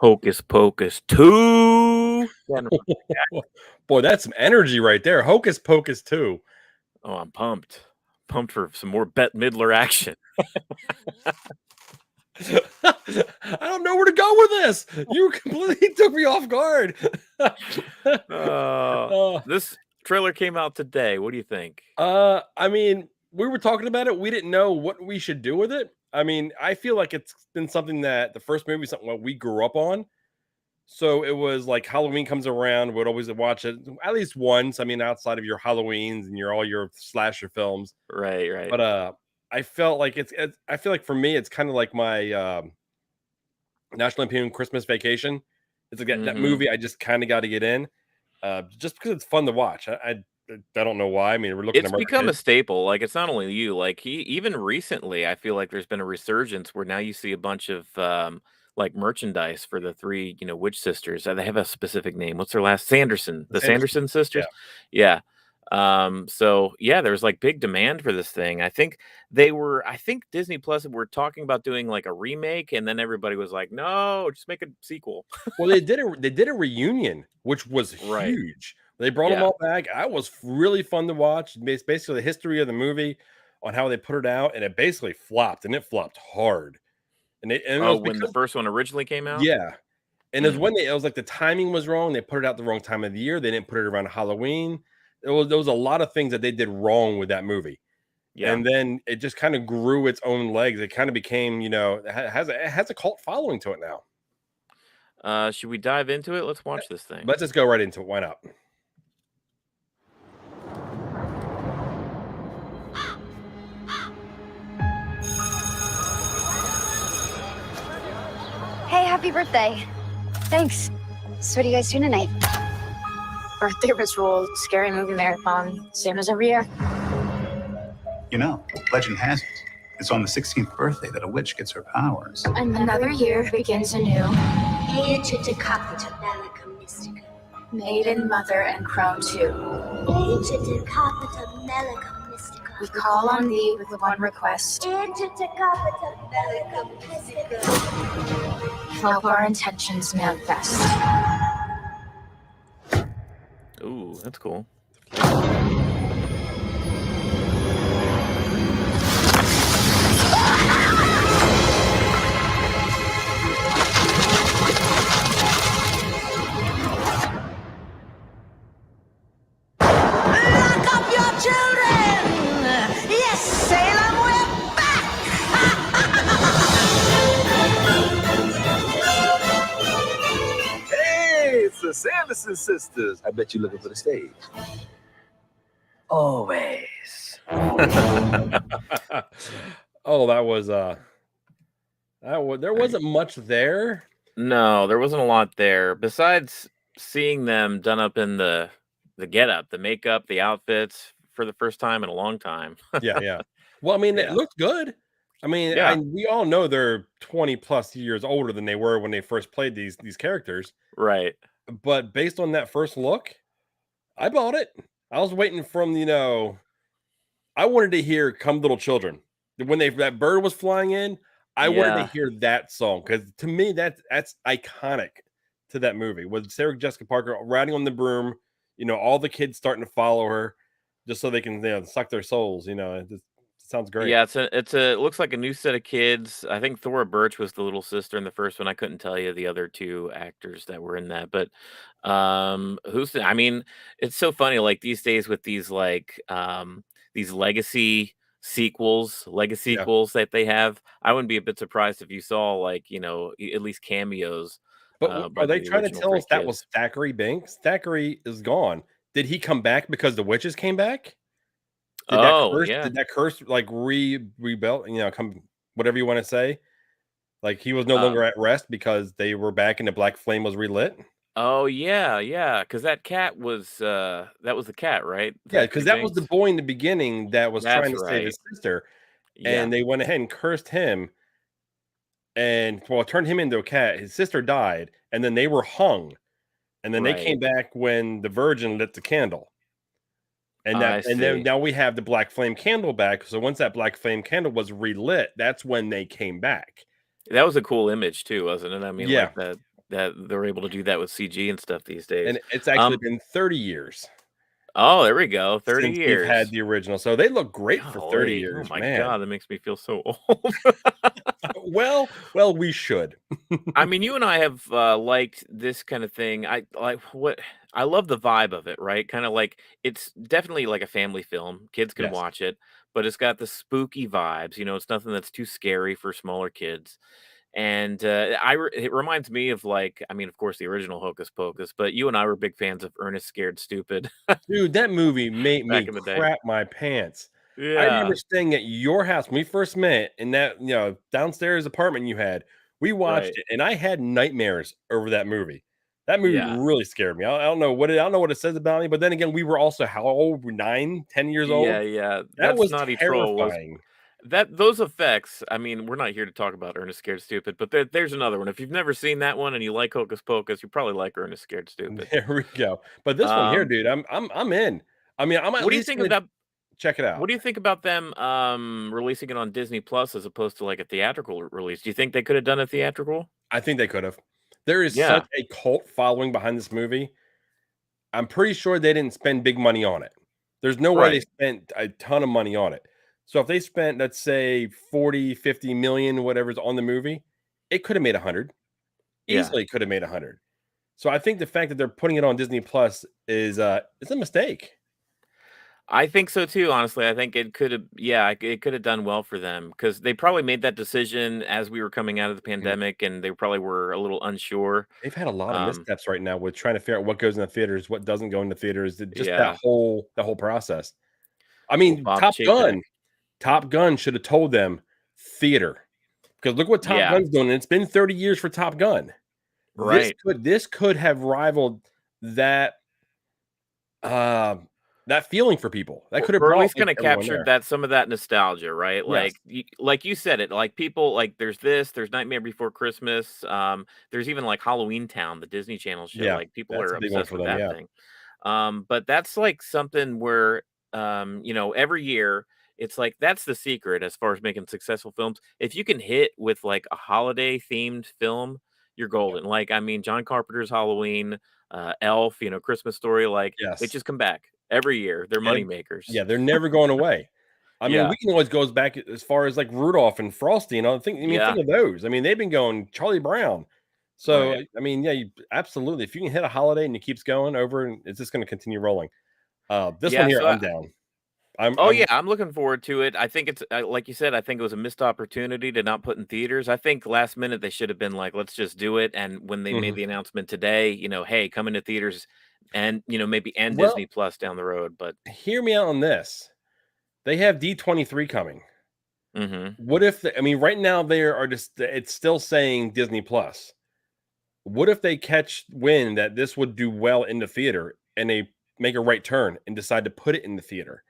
Hocus Pocus 2. Yeah, no, Boy, that's some energy right there. Hocus Pocus 2. oh, I'm pumped. Pumped for some more Bette Midler action. I don't know where to go with this. You completely took me off guard. This trailer came out today. What do you think? I mean, we were talking about it. We didn't know what we should do with it. I mean, I feel like it's been something that the first movie is something that we grew up on. So it was like Halloween comes around, we'd always watch it at least once. I mean, outside of your Halloweens and all your slasher films. Right. But I felt like I feel like for me, it's kind of like my National Lampoon Christmas Vacation. It's like that movie I just kind of got to get in, just because it's fun to watch. I don't know why. I mean, we're looking. It's become a staple. Like, it's not only you. Like, even recently, I feel like there's been a resurgence where now you see a bunch of like merchandise for the three, witch sisters. They have a specific name. What's their last? Sanderson. The Sanderson sisters. Yeah. So yeah, there's like big demand for this thing. I think Disney Plus were talking about doing like a remake, and then everybody was like, no, just make a sequel. Well, they did a reunion, which was huge. They brought them all back. That was really fun to watch. It's basically the history of the movie on how they put it out, and it basically flopped, and it flopped hard. And when the first one originally came out? Yeah. And it was like the timing was wrong. They put it out the wrong time of the year. They didn't put it around Halloween. There was a lot of things that they did wrong with that movie. Yeah. And then it just kind of grew its own legs. It kind of became, it has a cult following to it now. Should we dive into it? Let's watch this thing. Let's just go right into it. Why not? Hey, happy birthday. Thanks. So what are you guys doing tonight? Birthday ritual, scary movie marathon, same as every year. Legend has it, it's on the 16th birthday that a witch gets her powers. Another year begins anew. Maiden, mother, and crone too. We call on thee with one request. Help our intentions manifest. Ooh, that's cool. Lock up your children! Yes, Salem, we're back! Hey, it's the Sanderson sisters. I bet you're looking for the stage. Always. Oh, that was there wasn't much there. No, there wasn't a lot there. Besides seeing them done up in the getup, the makeup, the outfits for the first time in a long time. Yeah. Well, I mean, it looked good. I mean, we all know they're 20 plus years older than they were when they first played these characters. Right. But based on that first look, I bought it. I was waiting from, I wanted to hear Come Little Children. When that bird was flying in, I wanted to hear that song, because to me that's iconic to that movie. With Sarah Jessica Parker riding on the broom, all the kids starting to follow her just so they can suck their souls. It just sounds great. Yeah, it looks like a new set of kids. I think Thora Birch was the little sister in the first one. I couldn't tell you the other two actors that were in that, but I mean, it's so funny, like these days with these these legacy sequels that they have. I wouldn't be a bit surprised if you saw at least cameos. But are they trying to tell us that was Thackery Binks? Thackery is gone. Did he come back because the witches came back? Did that curse rebuilt? Come whatever you want to say. Like he was no longer at rest because they were back and the black flame was relit. Oh yeah, because that cat was that was the cat, right? Yeah, because that was the boy in the beginning that was trying to save his sister, and they went ahead and cursed him, and turned him into a cat. His sister died, and then they were hung, and then they came back when the Virgin lit the candle, and then now we have the black flame candle back. So once that black flame candle was relit, that's when they came back. That was a cool image too, wasn't it? I mean, like that. that they're able to do that with CG and stuff these days. And it's actually been 30 years Oh, there we go, 30 since we've had years. the original. So they look great for 30 Golly, oh years, my man. god, that makes me feel so old. Well, we should. I mean, you and I have, liked this kind of thing. I love the vibe of it, right? Kinda like it's definitely like a family film, kids can Yes. watch it, but it's got the spooky vibes, it's nothing that's too scary for smaller kids, and, it reminds me of, like I mean, of course, the original Hocus Pocus, but you and I were big fans of Ernest Scared Stupid Dude, that movie made back me in the day. crap my pants. I remember Yeah, staying at your house when we first met in that, downstairs apartment you had. We watched right. it, and I had nightmares over that movie. That movie Yeah. really scared me. I don't know what it says about me, but then again, we were also how old? 9, 10 years Yeah, old? yeah, That that was snotty troll was terrifying. those effects, I mean, we're not here to talk about Ernest Scared Stupid, but there's another one. If you've never seen that one and you like Hocus Pocus, you probably like Ernest Scared Stupid. There we go. But this one here, Um, dude, I'm in. I mean, I'm at what do you least think of gonna that check it what out. do you think about them, releasing it on Disney Plus as opposed to, like, a theatrical release? Do you think they could have done a theatrical? I think they could have. There is such Yeah, a cult following behind this movie. I'm pretty sure they didn't spend big money on it. There's no way they right. spent a ton of money on it. So if they spent, let's say 40, 50 million, whatever's on the movie, it could have made 100. Yeah. Easily could have made 100. So I think the fact that they're putting it on Disney Plus is a mistake. I think so too, honestly. I think it could have yeah, it could have done well for them because they probably made that decision as we were coming out of the Mhm. pandemic, and they probably were a little unsure. They've had a lot of Um, missteps right now with trying to figure out what goes in the theaters, what doesn't go in the theaters, just yeah. that whole process. I Well, mean, Bob Chapek. Top Gun should have told them theater. Because look what Top Yeah, Gun's doing, and it's been 30 years for Top Gun. right. This could have rivaled that, um, that feeling for people. That could have Or at brought, least like, kinda everyone captured there. that some of that nostalgia, right? Yes. Like you said it, like, people like, there's Nightmare Before Christmas, there's even, like, Halloween Town, the Disney Channel show, Yeah. like, people That's are a big one obsessed for with them, that yeah. thing. But that's, like, something where, every year, it's like, that's the secret as far as making successful films. If you can hit with, like, a holiday-themed film, you're Yep. golden. Like, I mean, John Carpenter's Halloween, Elf, Christmas Story, like, they Yes. just come back every year. They're money Ev makers. Yeah, they're never going away. I mean, Yeah, we can always goes back as far as, like, Rudolph and Frosty and all the things. I mean, yeah, think of those. I mean, they've been going Charlie Brown. So, right. I mean, yeah, you absolutely. If you can hit a holiday and it keeps going over, and it's just gonna continue rolling. This one Yeah, here, so I'm down. yeah, I'm I'm looking forward to it. I think it's like you said, I think it was a missed opportunity to not put in theaters. I think last minute they should have been like, let's just do it. And when they made Mhm. the announcement today, hey, come into theaters and maybe end Well, Disney Plus down the road. But hear me out on this. They have D23 coming. hmm What if I mean, right now they are just it's still saying Disney Plus. What if they catch wind that this would do well in the theater and they make a right turn and decide to put it in the theater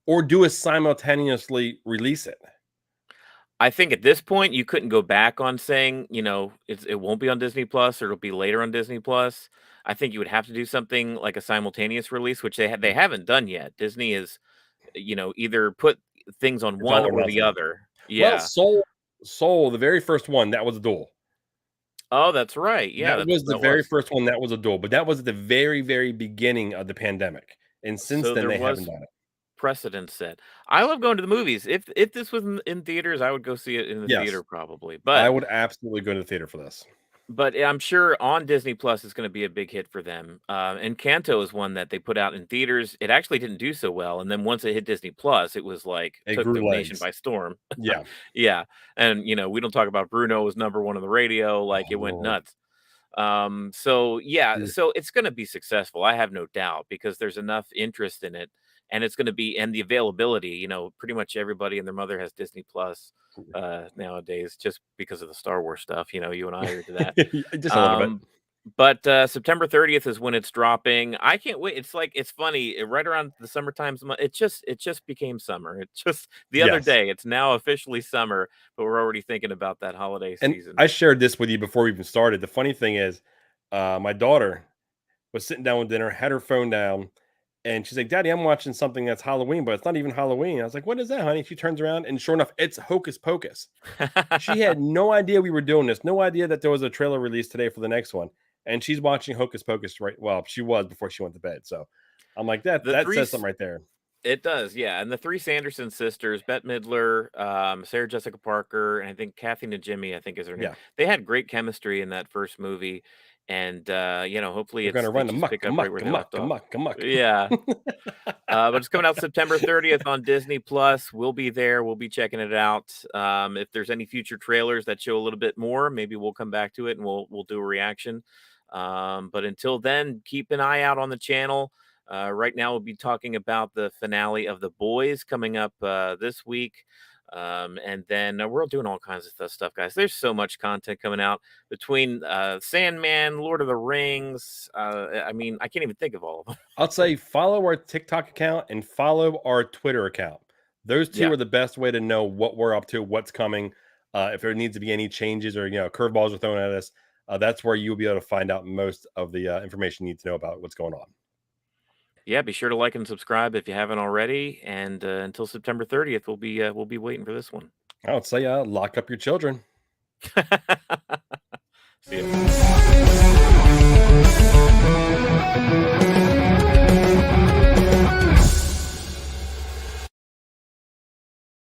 or do a simultaneously release it? I think at this point you couldn't go back on saying, it won't be on Disney Plus or it'll be later on Disney Plus. I think you would have to do something like a simultaneous release, which they haven't done yet. Disney is, either put things on It's one all or or the nothing. other. Well, Yeah. Soul, the very first one, that was a duel. Oh, that's right. Yeah, That was the that very was. first one that was a duel, but that was at the very, very beginning of the pandemic. And since So then there they haven't was done it. precedent set. I love going to the movies. If this was in theaters, I would go see it in the Yes. theater probably. I But would absolutely go to the theater for this. I'm sure on Disney Plus it's going to be a big hit for them. And Kanto is one that they put out in theaters. It actually didn't do so well, and then once it hit Disney Plus, it was like It took the grew nation legs. by storm. Yeah. Yeah, and we don't talk about Bruno was number one on the radio. Like Oh, it went Lord. nuts. So yeah, Mm. so it's gonna be successful, I have no doubt, because there's enough interest in it, and it's gonna be and the availability, pretty much everybody and their mother has Disney Plus, nowadays just because of the Star Wars stuff, you and I are into that. Just a little bit. Um, but, September 30th is when it's dropping. I can't wait. It's like it's funny, right around the summertime, it just became summer. It just the other Yes. day, it's now officially summer, but we're already thinking about that holiday And season. I shared this with you before we even started. The funny thing is, my daughter was sitting down with dinner, had her phone down, And she's like, Daddy, I'm watching something that's Halloween, but it's not even Halloween. I was like, what is that, honey? She turns around and sure enough, it's Hocus Pocus. She had no idea we were doing this, no idea that there was a trailer released today for the next one. And she's watching Hocus Pocus right. Well, she was before she went to bed. So I'm like, that says something right there. It does, yeah. And the three Sanderson sisters, Bette Midler, Sarah Jessica Parker, and I think Kathy Najimy, I think is her name. Yeah. They had great chemistry in that first movie. And hopefully They're gonna run they amok, pick up right where they left off. amok. Yeah. But it's coming out September 30th on Disney Plus. We'll be there. We'll be checking it out. If there's any future trailers that show a little bit more, maybe we'll come back to it and we'll do a reaction. But until then, keep an eye out on the channel. Right now, we'll be talking about the finale of The Boys coming up this week. And then we're doing all kinds of stuff, guys. There's so much content coming out between Sandman, Lord of the Rings. I can't even think of all of them. I'll say follow our TikTok account and follow our Twitter account. Those two are the best way to know what we're up to, what's coming. If there needs to be any changes or curveballs are thrown at us, that's where you'll be able to find out most of the information you need to know about what's going on. Yeah, be sure to like and subscribe if you haven't already. And until September 30th, we'll be waiting for this one. I would say lock up your children. See ya.